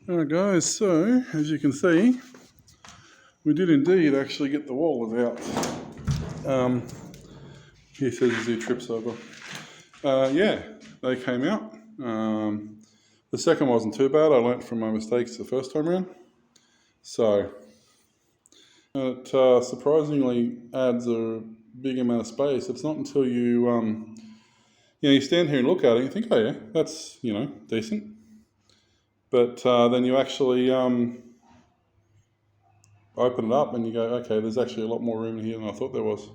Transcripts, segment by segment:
Alright guys, so as you can see, we did indeed actually get the wallers out. He says as he trips over. Yeah, they came out. The second wasn't too bad. I learnt from my mistakes the first time around. So it surprisingly adds a big amount of space. It's not until you stand here and look at it and you think, oh yeah, that's, decent. But then you actually open it up and you go, okay, there's actually a lot more room in here than I thought there was.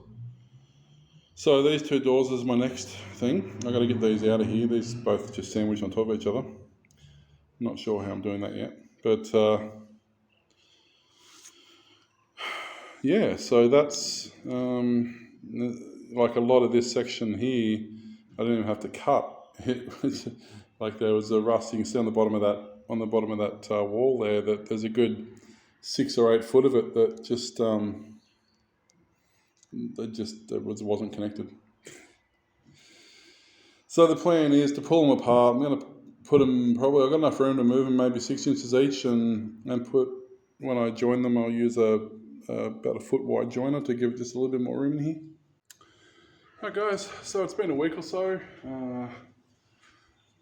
So these two doors is my next thing. I've got to get these out of here. These both just sandwiched on top of each other. Not sure how I'm doing that yet. But yeah, so that's like a lot of this section here, I didn't even have to cut. It was like there was a rust. You can see on the bottom of that wall there that there's a good 6 or 8 foot of it that wasn't connected. So the plan is to pull them apart. I'm going to put them, I've got enough room to move them maybe 6 inches each and when I join them, I'll use about a foot wide joiner to give it just a little bit more room in here. Alright guys, so it's been a week or so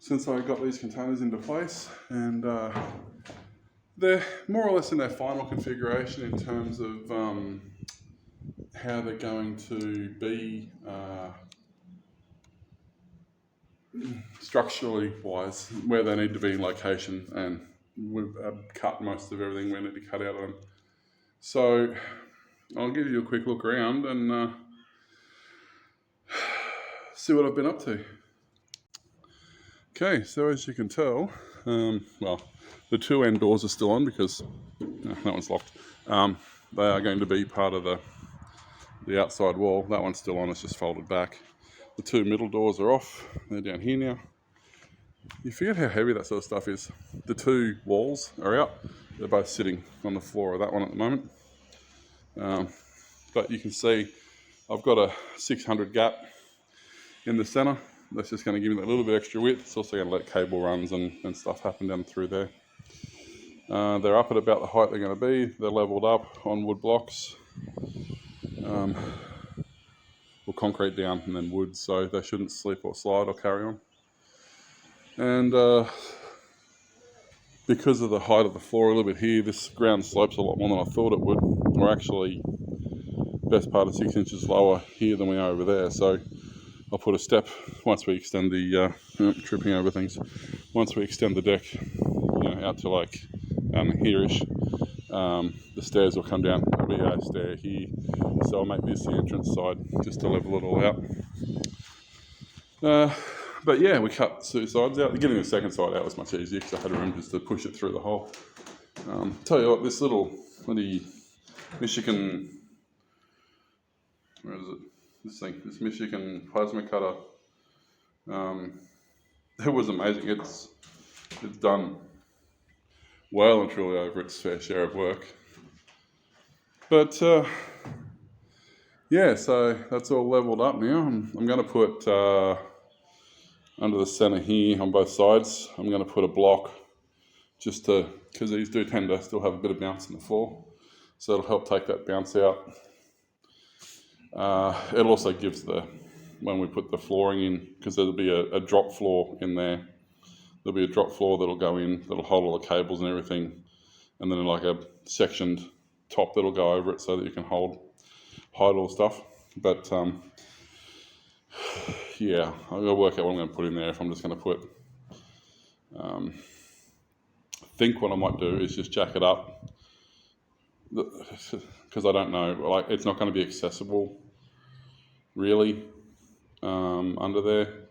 since I got these containers into place, and they're more or less in their final configuration in terms of how they're going to be structurally wise, where they need to be in location, and we've cut most of everything we need to cut out of them. So I'll give you a quick look around and see what I've been up to. Okay, so as you can tell, well, the two end doors are still on because that one's locked. They are going to be part of the outside wall. That one's still on, it's just folded back. The two middle doors are off, they're down here now. You forget how heavy that sort of stuff is. The two walls are out, they're both sitting on the floor of that one at the moment. But you can see I've got a 600 gap in the center. That's just going to give me that little bit extra width. It's also going to let cable runs and stuff happen down through there. They're up at about the height they're going to be. They're leveled up on wood blocks. Or concrete down and then wood, so they shouldn't slip or slide or carry on. And because of the height of the floor a little bit here, this ground slopes a lot more than I thought it would. We're actually best part of 6 inches lower here than we are over there, so I'll put a step once we extend the tripping over things. Once we extend the deck, out to like here-ish, the stairs will come down. There'll be a stair here, so I'll make this the entrance side just to level it all out. But yeah, we cut two sides out. Getting the second side out was much easier because I had room just to push it through the hole. Tell you what, this little Michigan, where is it? This Michigan plasma cutter, it was amazing. It's done well and truly over its fair share of work. But yeah, so that's all leveled up now. I'm going to put under the center here on both sides, I'm going to put a block just because these do tend to still have a bit of bounce in the floor. So it'll help take that bounce out. It also gives when we put the flooring in, because there'll be a drop floor in there. There'll be a drop floor that'll go in, that'll hold all the cables and everything, and then like a sectioned top that'll go over it so that you can hide all the stuff. But yeah, I've got to work out what I'm going to put in there. If I'm just going to put, I think what I might do is just jack it up, because I don't know, like it's not going to be accessible really under there.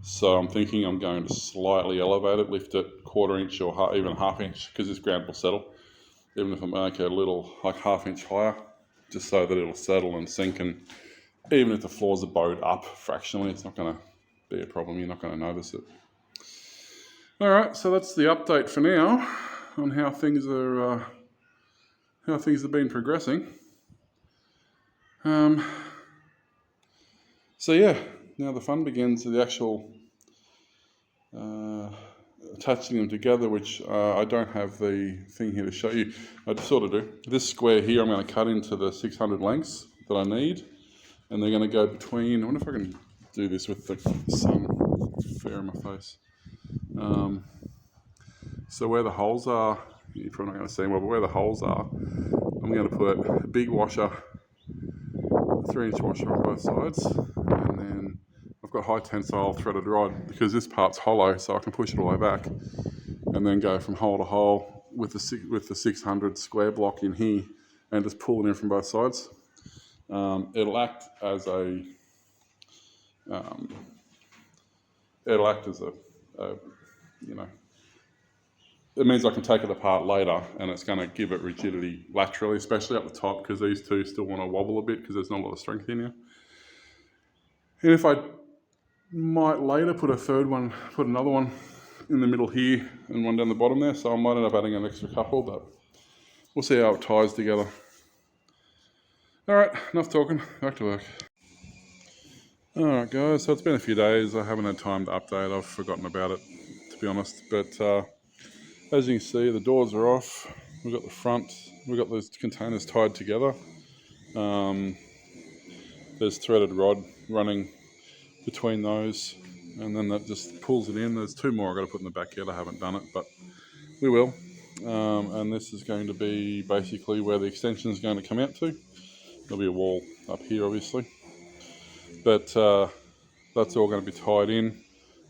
So I'm thinking I'm going to slightly elevate it, lift it 1/4 inch or even 1/2 inch, because this ground will settle. Even if I make it a little, like 1/2 inch higher, just so that it'll settle and sink, and even if the floors are bowed up fractionally, it's not going to be a problem. You're not going to notice it. All right, so that's the update for now on how things have been progressing. So yeah, now the fun begins. The attaching them together, which I don't have the thing here to show you. I sort of do. This square here I'm going to cut into the 600 lengths that I need, and they're going to go between, I wonder if I can do this with the sun fair in my face. So where the holes are, you're probably not going to see well, but where the holes are, I'm going to put a big washer, a 3-inch washer on both sides, and then I've got high tensile threaded rod because this part's hollow, so I can push it all the way back, and then go from hole to hole with the 600 square block in here, and just pull it in from both sides. It'll act as a it means I can take it apart later, and it's going to give it rigidity laterally, especially up the top, because these two still want to wobble a bit because there's not a lot of strength in here. And if I might later put another one in the middle here and one down the bottom there, so I might end up adding an extra couple, but we'll see how it ties together. All right, enough talking, back to work. All right, guys, so it's been a few days. I haven't had time to update. I've forgotten about it, to be honest, but as you can see, the doors are off. We've got the front, we've got those containers tied together. There's threaded rod running between those, and then that just pulls it in. There's 2 more I've got to put in the back yet. I haven't done it, but we will. And this is going to be basically where the extension is going to come out to. There'll be a wall up here, obviously. But that's all going to be tied in.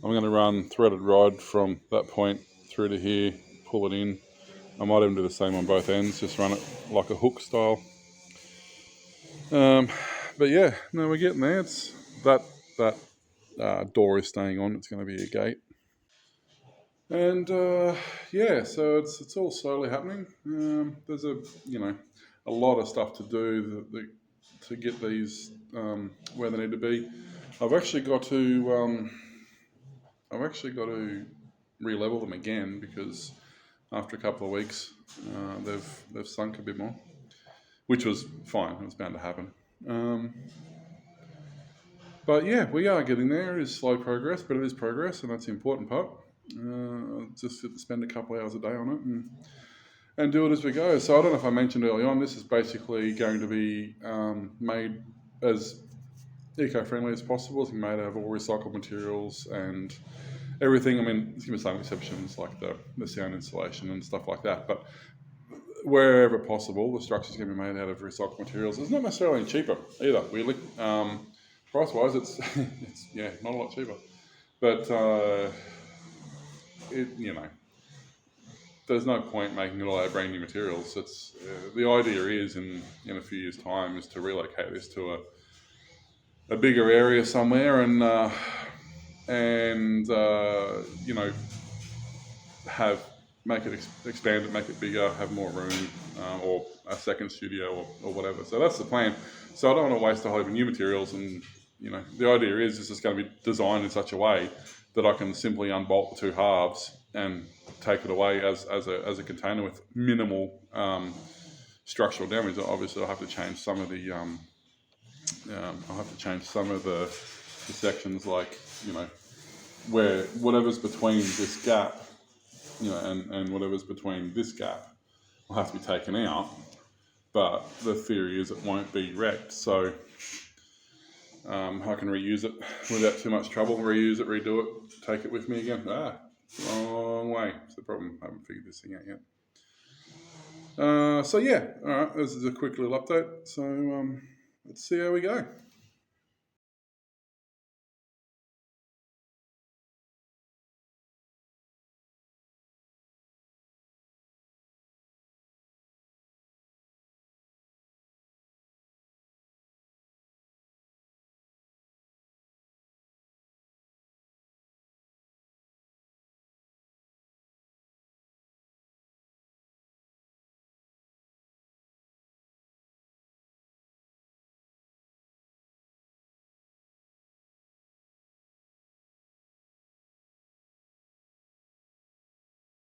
I'm going to run threaded rod from that point through to here, pull it in. I might even do the same on both ends, just run it like a hook style. But yeah, no, we're getting there. It's that door is staying on. It's going to be a gate. And yeah, so it's all slowly happening. There's a lot of stuff to do to get these where they need to be. I've actually got to re-level them again because after a couple of weeks they've sunk a bit more, which was fine. It was bound to happen. But yeah, we are getting there. It is slow progress, but it is progress, and that's the important part. Just spend a couple of hours a day on it and do it as we go. So I don't know if I mentioned early on, this is basically going to be made as eco-friendly as possible. It's made out of all recycled materials and everything. I mean, there's going to be some exceptions like the sound insulation and stuff like that, but wherever possible, the structure's going to be made out of recycled materials. It's not necessarily cheaper either, weirdly. Price-wise, it's not a lot cheaper. But, there's no point making it all out of brand new materials. It's the idea is in a few years' time is to relocate this to a bigger area somewhere and make it expand it, make it bigger, have more room, or a second studio or whatever. So that's the plan. So I don't want to waste a whole heap of new materials, and the idea is it's going to be designed in such a way that I can simply unbolt the 2 halves and take it away as a container with minimal structural damage. Obviously, I'll have to change some of the sections, like where whatever's between this gap, and whatever's between this gap will have to be taken out. But the theory is it won't be wrecked, so I can reuse it without too much trouble. Reuse it, redo it, take it with me again. Wrong way. It's the problem. I haven't figured this thing out yet. So yeah, all right. This is a quick little update. So let's see how we go.